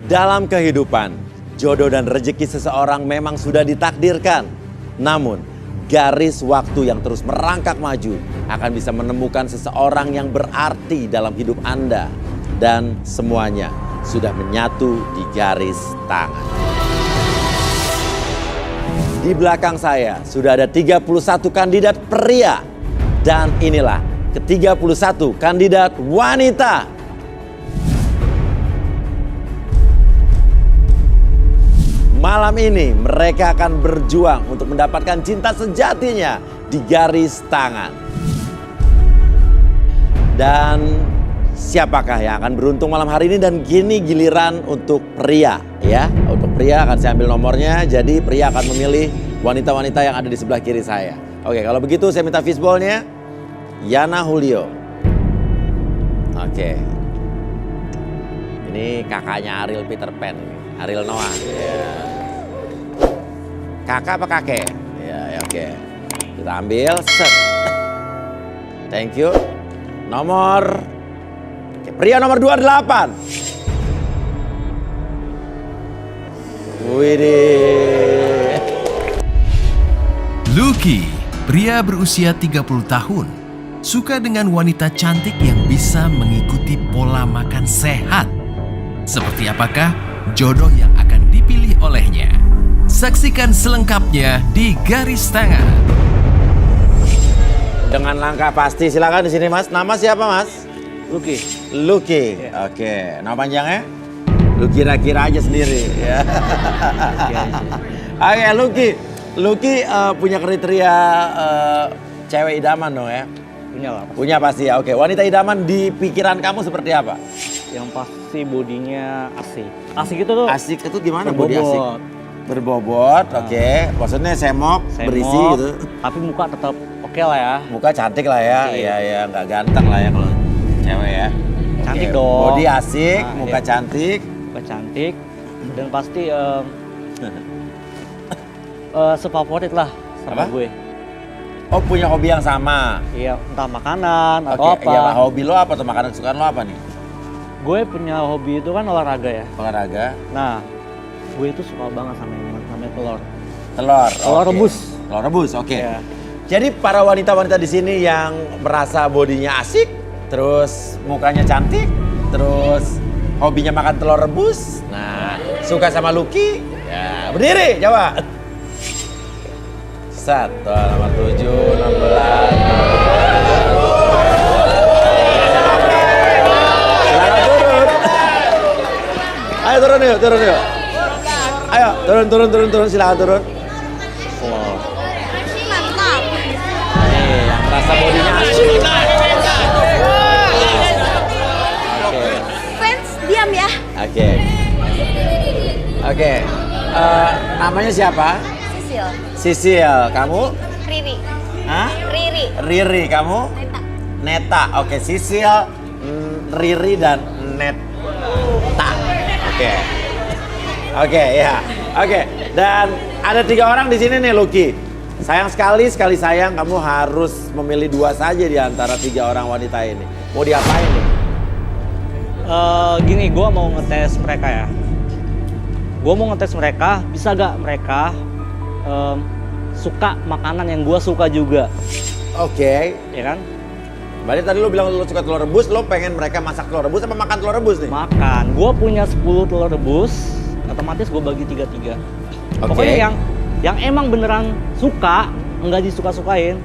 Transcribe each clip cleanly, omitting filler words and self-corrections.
Dalam kehidupan, jodoh dan rezeki seseorang memang sudah ditakdirkan. Namun, garis waktu yang terus merangkak maju akan bisa menemukan seseorang yang berarti dalam hidup Anda. Dan semuanya sudah menyatu di garis tangan. Di belakang saya sudah ada 31 kandidat pria. Dan inilah ke-31 kandidat wanita. Malam ini mereka akan berjuang untuk mendapatkan cinta sejatinya di garis tangan. Dan siapakah yang akan beruntung malam hari ini? Dan gini giliran untuk pria ya. Untuk pria akan saya ambil nomornya. Jadi pria akan memilih wanita-wanita yang ada di sebelah kiri saya. Oke, kalau begitu saya minta fishball-nya. Yana Julio. Oke. Ini kakaknya Ariel Peter Pan. Ariel Noah. Ya. Kakak apa kakek? Ya, oke. Kita ambil, set. Thank you. Nomor pria nomor 28. Widih. Lucky, pria berusia 30 tahun, suka dengan wanita cantik yang bisa mengikuti pola makan sehat. Seperti apakah jodoh yang akan dipilih olehnya? Saksikan selengkapnya di Garis Tangan. Dengan langkah pasti, silakan di sini Mas. Nama siapa Mas? Lucky. Lucky. Ya. Oke, nama panjangnya? Lu kira-kira aja sendiri ya. Oke, Lucky. Lucky punya kriteria cewek idaman dong ya? Punya lah. Punya pasti ya. Oke, wanita idaman di pikiran kamu seperti apa? Yang pasti bodinya asik. Asik itu tuh. Asik itu gimana body asik? berbobot. Berbobot, oke. Maksudnya semok, berisi gitu. Tapi muka tetap oke lah ya. Muka cantik lah ya. Cantik. Iya, iya, nggak ganteng lah ya kalau cewek ya. Cantik Oke, dong. body asik, Nah, muka iya. cantik. Muka cantik. Dan pasti sefavorit lah sama Apa? gue. Oh, punya hobi yang sama. Iya, entah makanan atau Oke, apa. ya hobi lo apa tuh? Makanan kesukaan lo apa nih? Gue punya hobi itu kan olahraga ya. Olahraga. Nah, gue itu suka banget sama yang namanya telur. Telur. Telur oke. rebus. Telur rebus, oke. Iya. Jadi para wanita-wanita di sini yang merasa bodinya asik, terus mukanya cantik, terus hobinya makan telur rebus, nah suka sama Lucky, ya berdiri, coba. Satu, nomor 7, 16. Silakan turun. Ayo turun yuk, turun yuk. Ayo, turun, silakan turun. Oh. Nih, yang merasa bodinya asik. Oke. Fans diam ya. Oke. Oke. Namanya siapa? Sisil. Sisil. Kamu? Riri. Hah? Riri. Riri. Kamu? Neta. Neta. Oke, Sisil, Riri dan Neta. Oke. Oke, ya. Oke. Dan ada 3 orang di sini nih, Lucky. Sayang sekali sayang kamu harus memilih 2 saja di antara 3 orang wanita ini. Mau diapain nih? Gini, gue mau ngetes mereka ya. Gue mau ngetes mereka, bisa gak mereka suka makanan yang gue suka juga, Oke. ya kan? Berarti tadi lo bilang lo suka telur rebus, lo pengen mereka masak telur rebus apa makan telur rebus nih? Makan, gue punya 10 telur rebus, otomatis gue bagi 3-3. Oke. Pokoknya yang emang beneran suka, enggak disuka-sukain,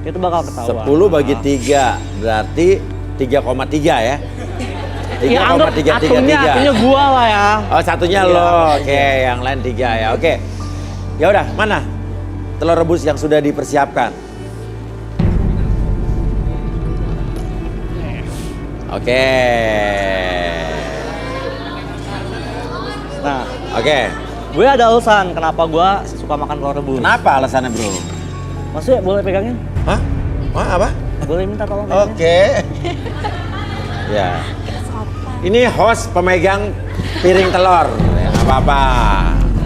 itu bakal ketahuan. 10 bagi 3, berarti 3,3 ya? Ya anggap atumnya gua lah ya. Oh, satunya Iya, lo, oke, iya. yang lain 3 ya, oke. Ya udah, mana telur rebus yang sudah dipersiapkan? Oke. Nah, Oke. gue ada alasan kenapa gue suka makan telur rebus. Kenapa alasannya, Bro? Maksudnya boleh pegangin? Hah? Wah, apa? Boleh minta tolong pegangin? Oke. Ya. Ini host pemegang piring telur. Ya, nggak apa-apa.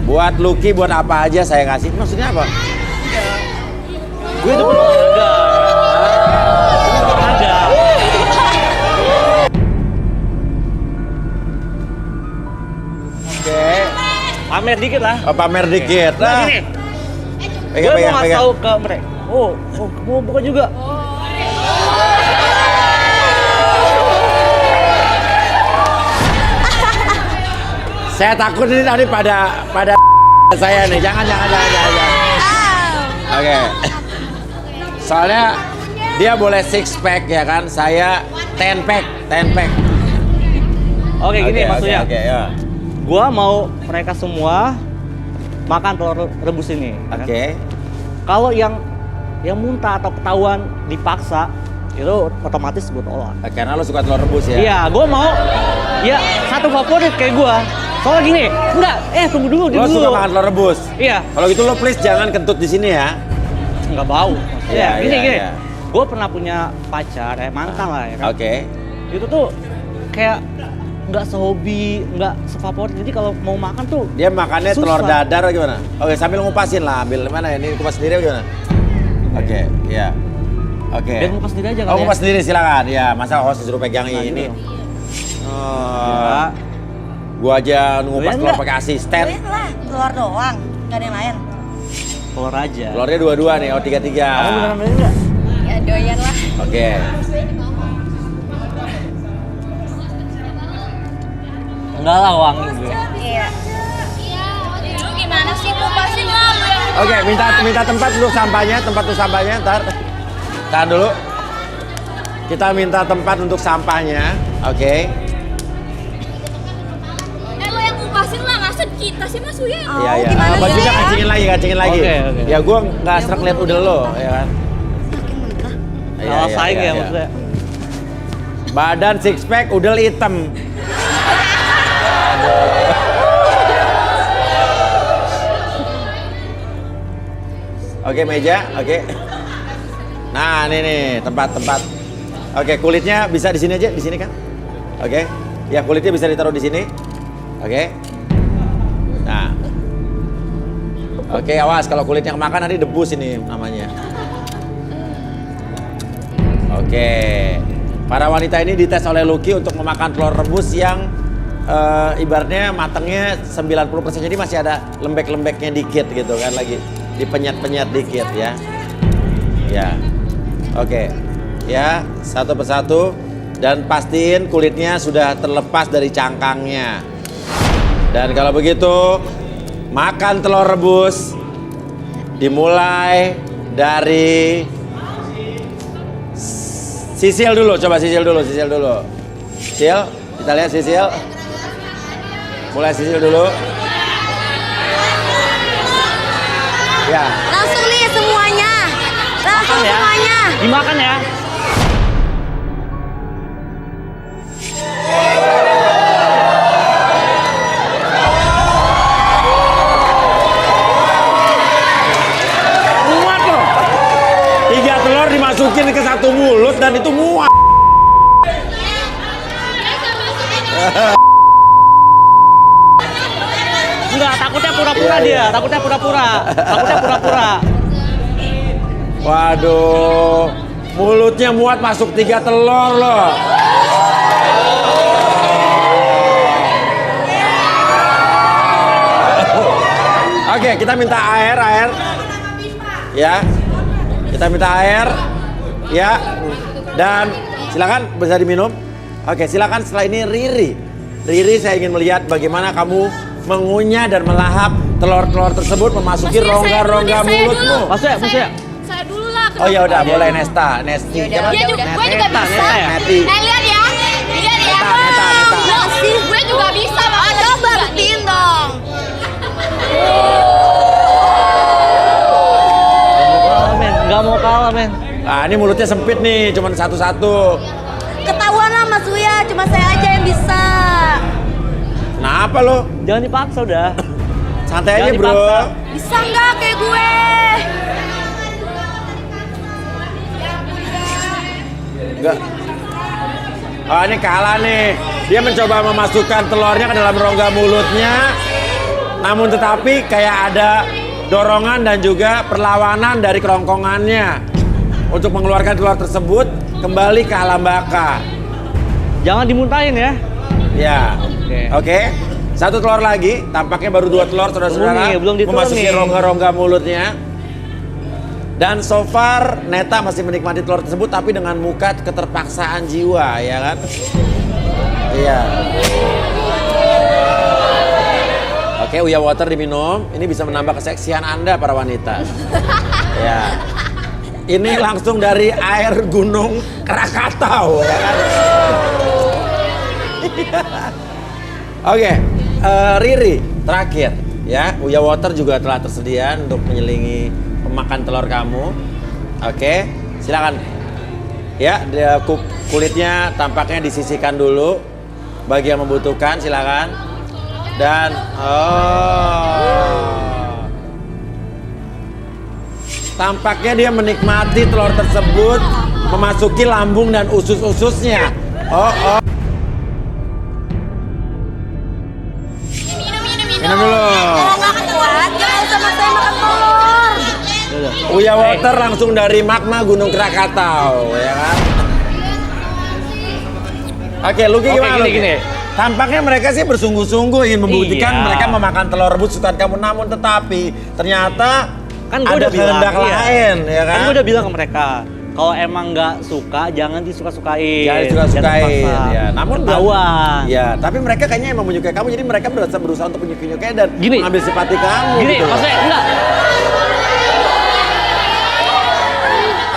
Buat Lucky, buat apa aja saya kasih. Maksudnya apa? Gue itu olahraga. Olahraga. pamer dikit lah. Oh, pamer dikit. Nah, Nah, gini, pegang, gue mau pegang, ngasih pegang. tahu ke mereka. Oh, mau buka juga. Saya takut ini tadi pada saya nih. Jangan. Oke. Soalnya dia boleh 6 pack ya kan, saya 10 pack. Oke, gini maksudnya. Oke, ya. Gua mau mereka semua makan telur rebus ini. ya kan? Oke. Kalau yang muntah atau ketahuan dipaksa, itu otomatis gue tolak. Karena lo suka telur rebus ya? Iya, gue mau ya satu favorit kayak gue. Soalnya gini, enggak, tunggu dulu Lo suka makan telur rebus? Iya, Kalau gitu lo please jangan kentut di sini ya. nggak bau. Iya, Gini. iya. Gue pernah punya pacar, mantan lah ya kan. Oke. Itu tuh kayak nggak sehobi, nggak sefavorit. Jadi kalau mau makan tuh Dia makannya susah. telur dadar atau gimana? Oke, sambil ngupasin lah. Ambil mana ya? Ini kupas sendiri atau gimana? Oke, iya. Oke. Biar ngupas sendiri aja kan Oh, ya. ngupas sendiri silakan. Ya, masa host disuruh pegang Nah, ini. gitu dong. Oh. Gua aja ngupas Doyan telur nggak? pakai asisten. Doyan lah, telur doang, gak ada yang lain. Telur aja. Telurnya dua-dua nih, oh 3-3. Kamu beneran doyan nggak? Ya doyan lah. Oke. Enggak lah, wangi gue. Iya. Lu gimana sih, kupasin lah lu yang Oke, minta tempat untuk sampahnya, ntar. Tahan dulu. Kita minta tempat untuk sampahnya, oke? lu yang kupasin lah, ngasih kita sih Mas Uya. Iya, iya. Buat bisa kancingin lagi. Oke. Ya gua nggak serak lihat udel lo, ya kan? Iya, Salah iya, saing iya, ya iya. maksudnya. Badan 6 pack, udel hitam. Oke, meja, oke. Nah, ini nih tempat. Oke, kulitnya bisa di sini aja, di sini kan? Oke. Ya, kulitnya bisa ditaruh di sini. Oke. Nah. Oke, awas kalau kulitnya kemakan nanti debus ini namanya. Oke. Para wanita ini dites oleh Lucky untuk memakan telur rebus yang ibaratnya matangnya 90%, jadi masih ada lembek-lembeknya dikit gitu kan, lagi dipenyet-penyet dikit ya. Ya. Oke. Ya, satu persatu dan pastiin kulitnya sudah terlepas dari cangkangnya. Dan kalau begitu, makan telur rebus dimulai dari Sisil dulu, coba sisil dulu. Sil, kita lihat sisil. Mulai sisil dulu. Ya. Langsung nih semuanya. Langsung Makan ya. semuanya. Dimakan ya. Muat loh. 3 telur dimasukin ke satu mulut dan itu muat. Enggak, takutnya pura-pura dia. Takutnya pura-pura. Waduh, mulutnya muat masuk 3 telur loh. Oke, kita minta air. Ya, kita minta air. Ya, dan silakan bisa diminum. Oke, silakan setelah ini Riri. Riri, saya ingin melihat bagaimana kamu mengunyah dan melahap telur-telur tersebut memasuki Mas, rongga-rongga saya dulu deh, mulutmu. Maksudnya. Saya dulu lah. Oh ya udah, boleh Nesti. Dia juga, gue juga Neta, bisa. Neta ya? Neti. Lihat ya. Neta. Gue juga bisa. Coba buktiin dong. Nggak mau kalah, men. Ah, ini mulutnya sempit nih, cuman satu-satu. Ketahuan lah Mas Uya, cuma saya aja yang bisa. Kenapa lo? Jangan dipaksa udah. Santai aja Jangan bro. dipaksa. Bisa nggak kayak gue? Enggak. Oh ini kalah nih. Dia mencoba memasukkan telurnya ke dalam rongga mulutnya. Namun tetapi kayak ada dorongan dan juga perlawanan dari kerongkongannya untuk mengeluarkan telur tersebut kembali ke alam baka. Jangan dimuntahin ya. Ya. Oke. Oke. Satu telur lagi, tampaknya baru 2 telur saudara-saudara. Belum ditelan Memasuki nih. rongga-rongga mulutnya. Dan so far Neta masih menikmati telur tersebut tapi dengan muka keterpaksaan jiwa, ya kan? Iya. Oke, Uya Water diminum. Ini bisa menambah keseksian Anda para wanita. Ya. Ini langsung dari air Gunung Krakatau, ya kan? Oke, Riri terakhir ya. Uya Water juga telah tersedia untuk menyelingi pemakan telur kamu. Oke, silakan. Ya, kulitnya tampaknya disisihkan dulu. Bagi yang membutuhkan silakan. Dan tampaknya dia menikmati telur tersebut memasuki lambung dan usus-ususnya. Minum dulu. Kalau nggak kuat, jangan sama saya makan telur. Uya Water langsung dari magma Gunung Krakatau, ya kan? Oke, Lucky gimana? Lucky? Gini. Tampaknya mereka sih bersungguh-sungguh ingin membuktikan Iya. mereka memakan telur rebus kesukaan kamu, namun tetapi ternyata Kan gue ada udah bilang, kehendak lain, ya kan? Kan gue udah bilang ke mereka, kalau emang nggak suka, jangan disuka-sukain. Jangan disuka-sukain, dipaksa. ya. Namun ketahuan. Ya, tapi mereka kayaknya emang menyukai kamu, jadi mereka berusaha untuk menyukai dan Gini. mengambil simpati kamu. Gini, gitu. maksudnya enggak.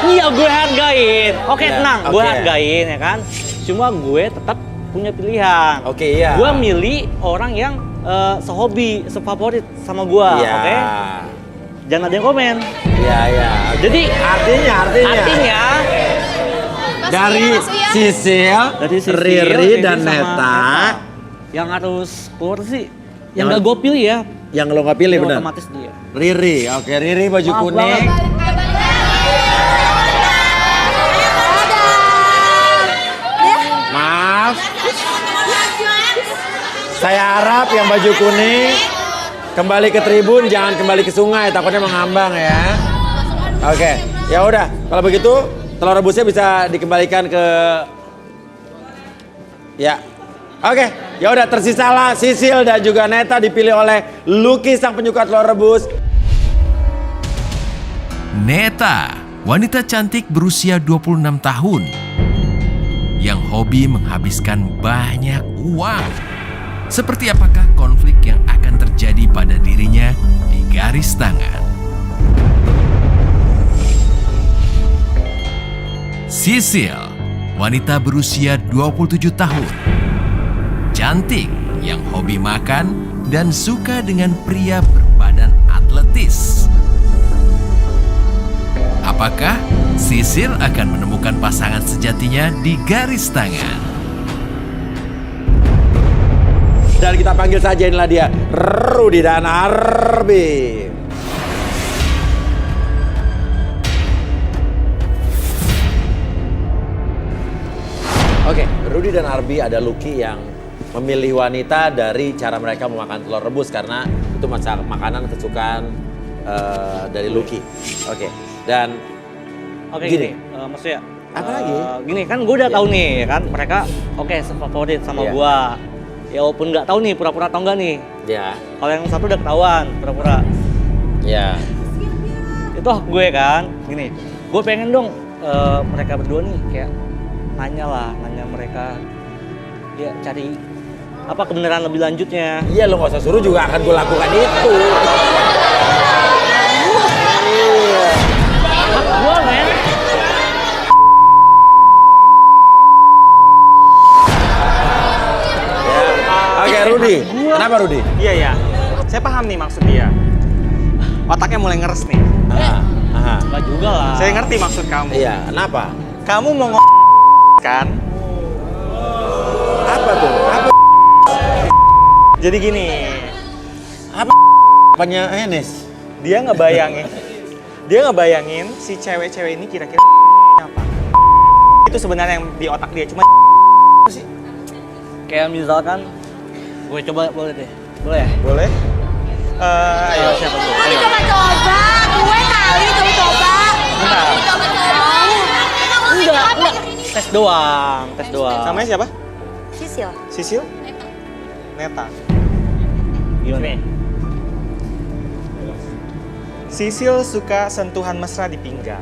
Iya, gue hargain. Oke, Ya, tenang, gue oke. hargain ya kan. Cuma gue tetap punya pilihan. Oke, iya. Gue milih orang yang sehobi, sefavorit sama gue, Iya. oke? Jangan ada yang komen. Iya, iya. Jadi Artinya dari Sisil, Riri dan sama Neta yang harus keluar sih, yang Yang- nggak gue pilih ya, yang lo nggak pilih yang benar. otomatis dia. Riri, oke, Riri baju Maaf kuning. banget. Maaf. Saya harap yang baju kuning kembali ke tribun, jangan kembali ke sungai, takutnya mengambang ya. Oke, ya udah. Kalau begitu, telur rebusnya bisa dikembalikan ke. Ya, oke. Ya udah, tersisalah Sisil dan juga Neta dipilih oleh Lucky sang penyuka telur rebus. Neta, wanita cantik berusia 26 tahun yang hobi menghabiskan banyak uang. Seperti apakah konflik yang akan terjadi pada dirinya di garis tangan? Sisil, wanita berusia 27 tahun. Cantik yang hobi makan dan suka dengan pria berbadan atletis. Apakah Sisil akan menemukan pasangan sejatinya di garis tangan? Dan kita panggil saja, inilah dia, Rudy dan Arbi. Oke, Rudy dan Arbi ada Lucky yang memilih wanita dari cara mereka memakan telur rebus karena itu makanan kesukaan dari Lucky. Oke, dan Oke Gini. gini, maksudnya Apa lagi? Gini kan gue udah tahu nih ya kan, mereka oke favorit sama Iya. gue. Ya walaupun nggak tahu nih pura-pura atau enggak nih. ya, Kalau yang satu udah ketahuan pura-pura. ya, Itu hak gue kan. Gini, gue pengen dong mereka berdua nih kayak nanya mereka ya cari apa kebenaran lebih lanjutnya. iya lo nggak usah suruh juga akan gue lakukan itu. Hak gue men. Oke, Rudy, kenapa Rudy? Iya, iya. Saya paham nih maksud dia. Otaknya mulai ngeres nih. Aha. Enggak juga lah. Saya ngerti maksud kamu. Iya, kenapa? Kamu mau kan? Apa tuh? Apa? Jadi gini, Apanya Enes? dia ngebayangin si cewek-cewek ini kira-kira apa? Itu sebenarnya yang di otak dia cuma sih. Kayak misalkan gue coba boleh deh. Boleh ya? Boleh? Ayo. Siapa dulu? Kali Ayo. coba-coba, gue kali coba-coba. Bentar. Coba-coba. Enggak. Tes doang. Namanya siapa? Sisil. Sisil? Neta. Gimana? Nih. Sisil suka sentuhan mesra di pinggang.